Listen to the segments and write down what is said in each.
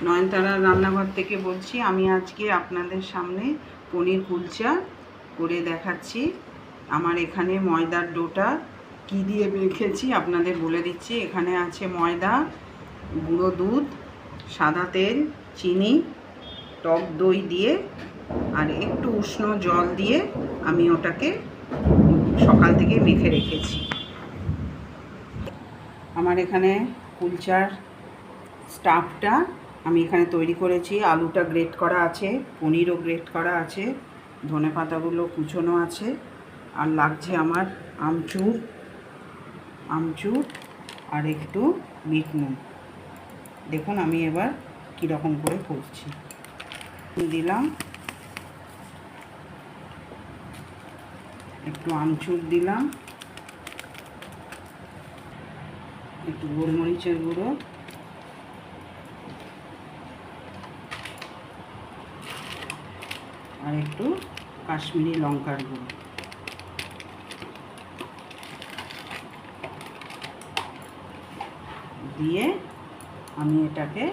নয়নতারা রান্নাঘর থেকে বলছি। আমি আজকে আপনাদের সামনে পনির কুলচা করে দেখাচ্ছি। আমার এখানে ময়দার ডোটা কি দিয়ে মেখেছি আপনাদের বলে দিচ্ছি। এখানে আছে ময়দা, গুঁড়ো দুধ, সাদা তেল, চিনি, টক দই দিয়ে আর একটু উষ্ণ জল দিয়ে আমি ওটাকে সকাল থেকে মেখে রেখেছি। আমার এখানে কুলচার স্টাফটা আমি এখানে তৈরি করেছি। আলুটা গ্রেট করা আছে, পনিরও গ্রেট করা আছে, ধনেপাতাগুলো কুচোনো আছে, আর লাগছে আমার আমচুর আর একটু বিট নুন। দেখুন আমি এবার কীরকম করে করছি। দিলাম একটু আমচুর, দিলাম একটু গোলমরিচের গুঁড়ো, আর একটু কাশ্মীরি লঙ্কার গুঁড়ো দিয়ে আমি এটাকে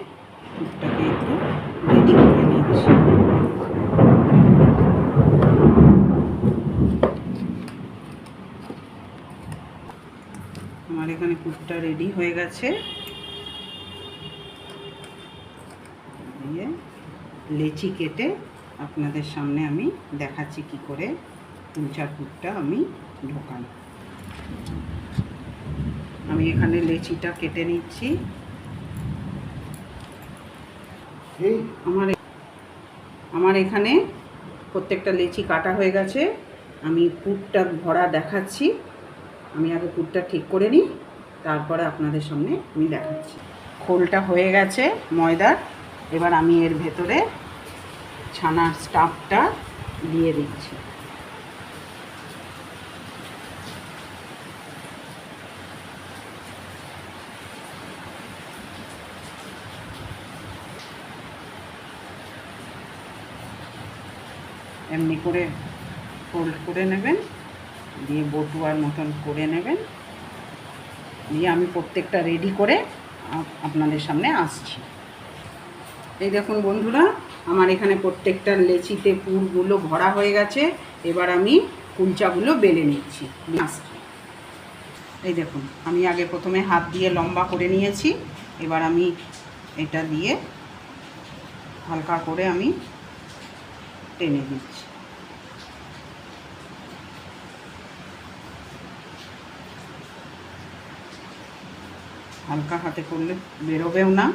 একটু রেডি করে নিচ্ছি। আমার এখানে কুটটা রেডি হয়ে গেছে। দিয়ে লেচি কেটে আপনাদের সামনে আমি দেখাচ্ছি কি করে কুলচার কুটটা আমি ঢোকাই। আমি এখানে লেচিটা কেটে নিচ্ছি। আমার এখানে প্রত্যেকটা লেচি কাটা হয়ে গেছে। আমি পুরটা ভরা দেখাচ্ছি। আমি আগে পুরটা ঠিক করে নিই, তারপরে আপনাদের সামনে আমি দেখাচ্ছি। খোলটা হয়ে গেছে ময়দার। এবার আমি এর ভেতরে ছানার স্টাফটা দিয়ে দিচ্ছি। এমনি করে ফোল্ড করে নেবেন, দিয়ে বটুয়ার মতন করে নেবেন। দিয়ে আমি প্রত্যেকটা রেডি করে আপনাদের সামনে আসছি। এই দেখুন বন্ধুরা, আমার এখানে প্রত্যেকটা লেচিতে পুরগুলো ভরা হয়ে গেছে। এবার আমি কুলচাগুলো বেলে নিচ্ছি। এই দেখুন, আমি আগে প্রথমে হাত দিয়ে লম্বা করে নিয়েছি। এবার আমি এটা দিয়ে হালকা করে আমি টেনে দিচ্ছি। হালকা হাতে করলে বেরোবেও না।